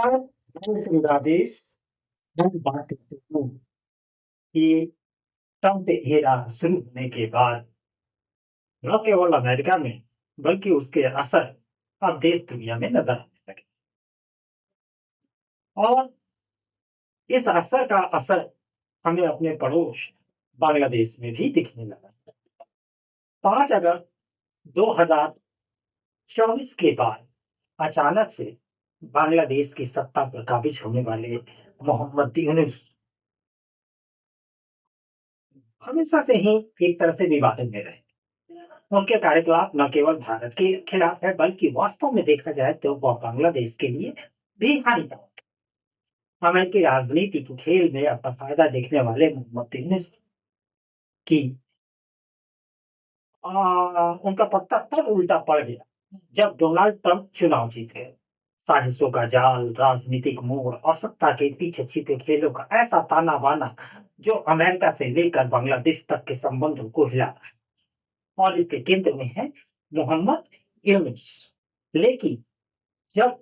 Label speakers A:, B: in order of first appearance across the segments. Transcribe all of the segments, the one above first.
A: नमस्कार, मैं श्री राजेश। मैं बात करती हूँ कि ट्रंप एरा शुरू होने के बाद न केवल अमेरिका में बल्कि उसके असर अब देश दुनिया में नजर आने लगे और इस असर का असर हमें अपने पड़ोस बांग्लादेश में भी दिखने लगा। 5 अगस्त 2024 के बाद अचानक से बांग्लादेश की सत्ता पर काबिज होने वाले मोहम्मद यूनुस हमेशा से ही एक तरह से विवादों में रहे। उनके कार्यकलाप न केवल भारत के खिलाफ है बल्कि वास्तव में देखा जाए तो वह बांग्लादेश के लिए भी हानिकारक है। अमेरिकी राजनीति के खेल में अपना फायदा देखने वाले मोहम्मद यूनुस की उनका पत्ता तब उल्टा पड़ गया जब डोनाल्ड ट्रंप चुनाव जीत गए। साजिशों का जाल, राजनीतिक मोड़ और सत्ता के पीछे छिपे खेलों का ऐसा ताना बाना जो अमेरिका से लेकर बांग्लादेश तक के संबंधों को हिला और इसके केंद्र में है मोहम्मद यूनुस। लेकिन जब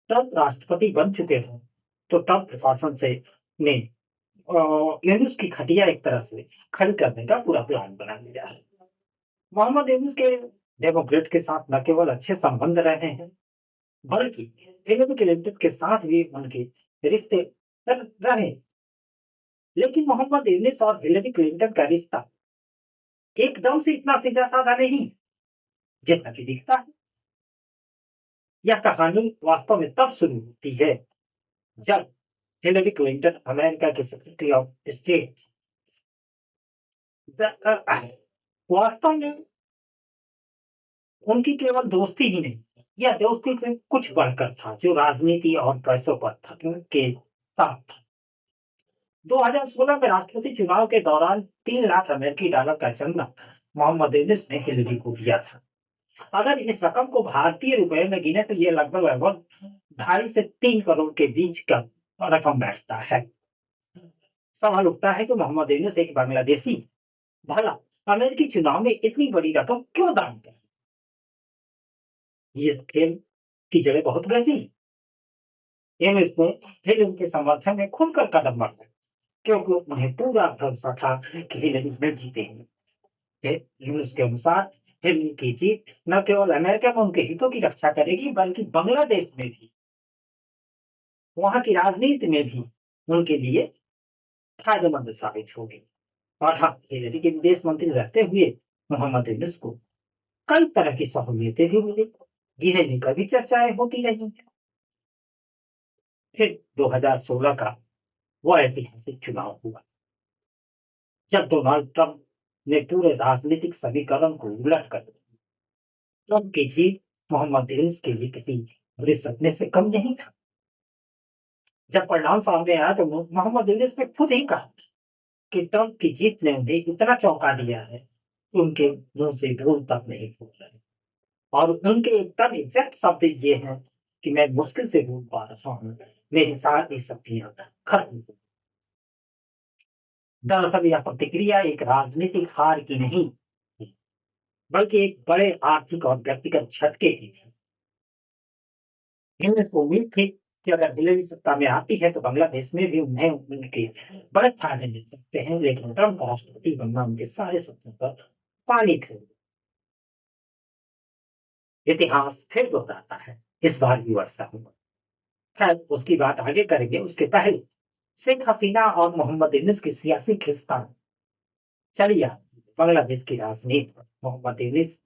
A: ट्रंप राष्ट्रपति बन चुके हैं तो ट्रंप प्रशासन से ने यूनुस की खटिया एक तरह से खड़ी करने का पूरा प्लान बना लिया है। मोहम्मद यूनुस के डेमोक्रेट के साथ न केवल अच्छे संबंध रहे हैं बल्कि हिलेरी क्लिंटन के साथ भी उनके रिश्ते रहे। लेकिन मोहम्मद यूनुस और हिलेरी क्लिंटन का रिश्ता एकदम से इतना सीधा साधा नहीं जितना कि दिखता है। यह कहानी वास्तव में तब शुरू होती है जब हिलेरी क्लिंटन अमेरिका के सेक्रेटरी ऑफ स्टेट वास्तव में उनकी केवल दोस्ती ही नहीं, यह दोस्ती से कुछ बढ़कर था जो राजनीति और पैसों पर था के साथ था। 2016 में राष्ट्रपति चुनाव के दौरान 3 लाख अमेरिकी डॉलर का चंदा मोहम्मद यूनुस ने हिलेरी को दिया था। अगर इस रकम को भारतीय रुपए में गिने तो ये लगभग लगभग 2.5 से 3 करोड़ के बीच का रकम बैठता है। सवाल उठता है कि मोहम्मद यूनुस एक बांग्लादेशी भला अमेरिकी चुनाव में इतनी बड़ी रकम क्यों दान करे? इस खेल की जड़ें बहुत गहरी। यूनुस ने हिलेरी के समर्थन में खुलकर कदम बढ़ाया क्योंकि उन्हें पूरा भरोसा था कि हिलेरी में जीतेंगे। यूनुस के अनुसार हिलेरी की जीत न केवल अमेरिका में उनके हितों की रक्षा करेगी बल्कि बांग्लादेश में भी, वहां की राजनीति में भी उनके लिए फायदेमंद साबित होगी। और हाँ, हिलेरी के विदेश मंत्री रहते हुए मोहम्मद यूनुस को कई तरह की सहूलियतें भी मिली जिन्हें लेकर भी चर्चाएं होती रही। फिर 2016 का वह ऐतिहासिक चुनाव हुआ जब डोनाल्ड ट्रंप ने पूरे राजनीतिक समीकरण को उलट कर दिया। ट्रंप की जीत मोहम्मद यूनुस के लिए किसी बड़े सपने से कम नहीं था। जब परिणाम सामने आया तो मोहम्मद यूनुस ने खुद ही कहा कि ट्रंप की जीत ने उन्हें इतना चौंका दिया है कि उनके मुंह से धूल तक नहीं फूट रहे। और उनके एकदम एग्जैक्ट शब्द ये हैं कि मैं मुश्किल से बोल पा रहा हूँ, मेरी सारी शक्तियां खत्म हो। दरअसल यह प्रतिक्रिया एक राजनीतिक हार की नहीं थी, बल्कि एक बड़े आर्थिक और व्यक्तिगत झटके की थी। यूनुस को उम्मीद थी कि अगर हिलेरी सत्ता में आती है तो बांग्लादेश में भी उन्हें उनके बड़े फायदे मिल सकते हैं। लेकिन ट्रंप का राष्ट्रपति बनना उनके सारे सपनों पर पानी फिर इतिहास फिर दोहराता है, इस बार भी वर्षा हुआ। खैर, उसकी बात आगे करेंगे। उसके पहले शेख हसीना और मोहम्मद यूनुस की सियासी खिंचतान चली आ बांग्लादेश की राजनीति पर। मोहम्मद यूनुस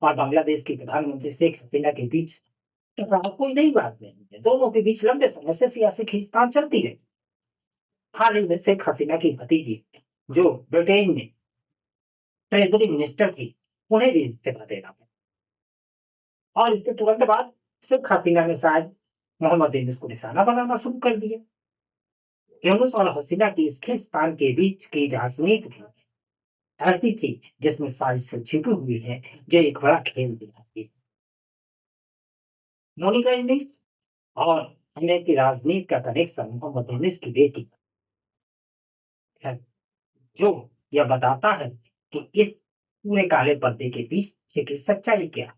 A: और बांग्लादेश की प्रधानमंत्री शेख हसीना के बीच टकराव कोई नई बात नहीं है। दोनों के बीच लंबे समय से सियासी खींचतान चलती रही। हाल ही में शेख हसीना की भतीजी जो ब्रिटेन में ट्रेजरी मिनिस्टर थी, उन्हें भी इस्तीफा देना पड़ा और इसके तुरंत बाद शेख हसीना ने शायद मोहम्मद यूनुस को निशाना बनाना शुरू कर दिया। यूनुस और हसीना की इस खींचतान के बीच की राजनीति भी ऐसी थी जिसमें साजिशें छिपी हुई है जो एक बड़ा खेल दिखाती है। मोनिका यूनुस और अमेरिकी राजनीति का कनेक्शन मोहम्मद यूनुस की बेटी है, जो यह बताता है कि इस पूरे काले पर्दे के पीछे की सच्चाई क्या है।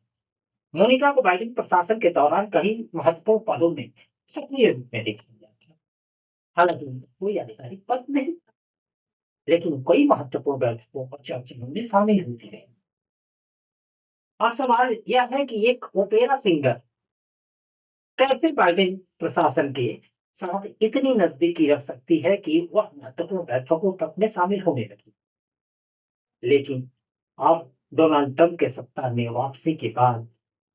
A: मोनिका को बाइडेन प्रशासन के दौरान कई महत्वपूर्ण पदों में सक्रिय रूप में देखा जाता है। हालांकि उनका कोई आधिकारिक पद नहीं, लेकिन कई महत्वपूर्ण बैठकों और चर्चाओं में शामिल होती रहे। और सवाल यह है कि एक ओपेरा सिंगर कैसे बाइडेन प्रशासन के साथ इतनी नजदीकी रख सकती है कि वह महत्वपूर्ण बैठकों तक में शामिल होने लगी। लेकिन अब डोनाल्ड ट्रंप के सत्ता में वापसी के बाद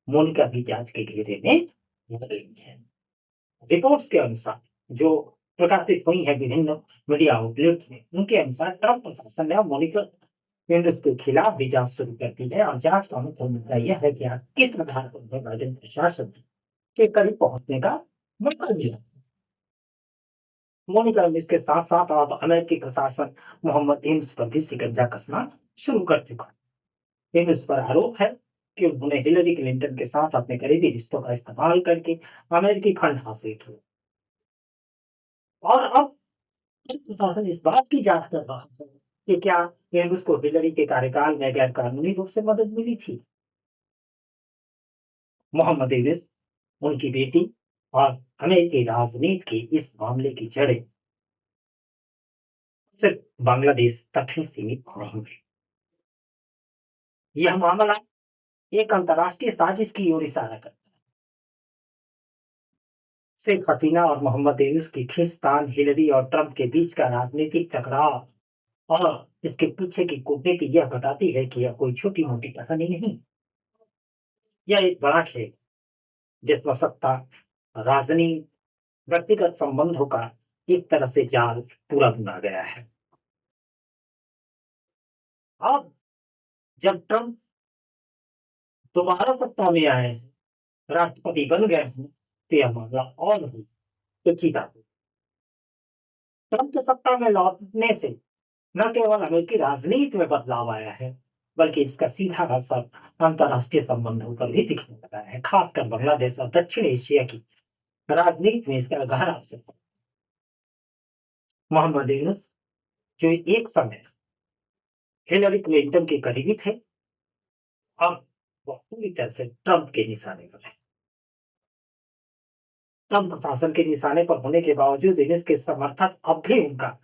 A: मोनिका भी जांच के घेरे में आ गई है। रिपोर्ट्स के अनुसार, जो प्रकाशित हुई है विभिन्न मीडिया आउटलेट्स में, उनके अनुसार ट्रंप प्रशासन ने अब मोनिका लेविस के खिलाफ भी जांच शुरू कर दी है और जांच का मुख्य मुद्दा यह है कि किस आधार पर उन्हें बाइडेन प्रशासन के करीब पहुंचने का मौका मिला। मोनिका लेविस के साथ साथ अब अमेरिकी प्रशासन मोहम्मद यूनुस पर भी शिकंजा कसना शुरू कर चुका है। यूनुस पर आरोप है कि उन्होंने हिलरी क्लिंटन के साथ अपने करीबी रिश्तों का इस्तेमाल करके अमेरिकी फंड हासिल किए। और अब प्रशासन इस बात की जांच कर रहा है कि क्या यूनुस को हिलरी के कार्यकाल में गैर कानूनी रूप से मदद मिली थी। मोहम्मद यूनुस, उनकी बेटी और अमेरिकी राजनीति की इस मामले की जड़ें सिर्फ बांग्लादेश तक ही सीमित नहीं है। यह मामला एक अंतर्राष्ट्रीय साजिश की ओर इशारा करता है। शेख हसीना और मोहम्मद यूनुस की खींचतान, हिलरी और ट्रंप के बीच का राजनीतिक टकराव और इसके पीछे की कूटनीति यह बताती है कि यह कोई छोटी मोटी कहानी नहीं। यह एक बड़ा खेल, जिसमें सत्ता, राजनीति, व्यक्तिगत संबंधों का एक तरह से जाल पूरा बुना गया है। अब जब ट्रंप दोबारा सत्ता में आए हैं, राष्ट्रपति बन गए हैं, तो यह मामला और भी पेचीदा हो। ट्रंप के सत्ता में लौटने से न केवल अमेरिकी राजनीति में बदलाव आया है, बल्कि इसका सीधा असर अंतर्राष्ट्रीय संबंधों पर भी दिखने लगा है। खासकर बांग्लादेश और दक्षिण एशिया की राजनीति में इसका गहरा असर है। मोहम्मद यूनुस, जो एक समय हिलरी क्लिंटन के करीबी थे, अब वह पूरी तरह से ट्रंप के निशाने पर है। ट्रंप प्रशासन के निशाने पर होने के बावजूद यूनुस के समर्थक अब भी उनका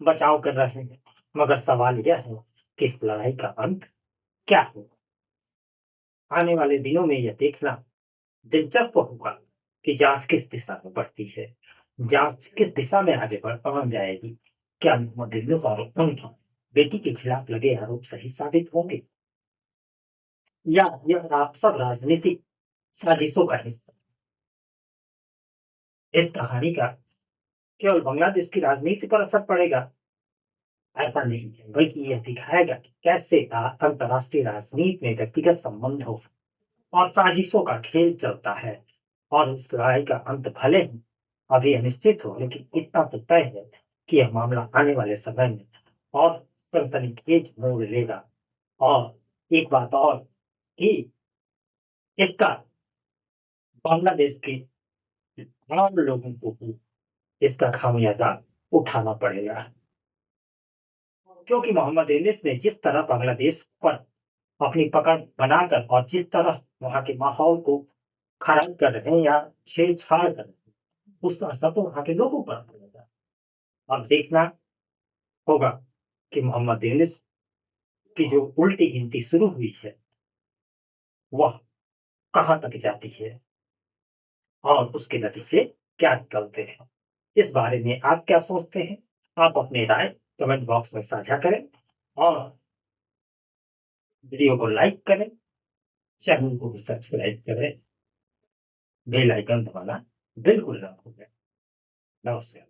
A: बचाव कर रहे हैं। मगर सवाल यह है कि इस लड़ाई का अंत क्या होगा। आने वाले दिनों में यह देखना दिलचस्प होगा कि जांच किस दिशा में बढ़ती है, जांच किस दिशा में आगे बढ़ जाएगी। क्या मोहम्मद यूनुस और उनकी बेटी के खिलाफ लगे आरोप सही साबित होंगे, या यह आप सब राजनीतिक साजिशों का हिस्सा। इस कहानी का केवल बांग्लादेश की राजनीति पर असर पड़ेगा, ऐसा नहीं है, बल्कि यह दिखाएगा कि कैसे अंतर्राष्ट्रीय राजनीति में व्यक्तिगत संबंधों और साजिशों का खेल चलता है। और इस लड़ाई का अंत भले ही अभी अनिश्चित हो, लेकिन इतना तो तय है कि यह मामला आने वाले समय में और सनसनीखेज मोड़ लेगा। और एक बात और कि इसका बांग्लादेश के आम लोगों को भी इसका खामियाजा उठाना पड़ेगा, क्योंकि मोहम्मद यूनुस ने जिस तरह बांग्लादेश पर अपनी पकड़ बनाकर और जिस तरह वहां के माहौल को खराब कर रहे हैं या छेड़छाड़ कर रहे हैं, उसका असर तो वहां के लोगों पर पड़ेगा। अब देखना होगा कि मोहम्मद यूनुस की जो उल्टी गिनती शुरू हुई है, वह कहां तक जाती है और उसके नतीजे क्या निकलते हैं। इस बारे में आप क्या सोचते हैं? आप अपनी राय कमेंट बॉक्स में साझा करें और वीडियो को लाइक करें, चैनल को भी सब्सक्राइब करें, बेल आइकन दबाना बिल्कुल ना भूलें। नमस्कार।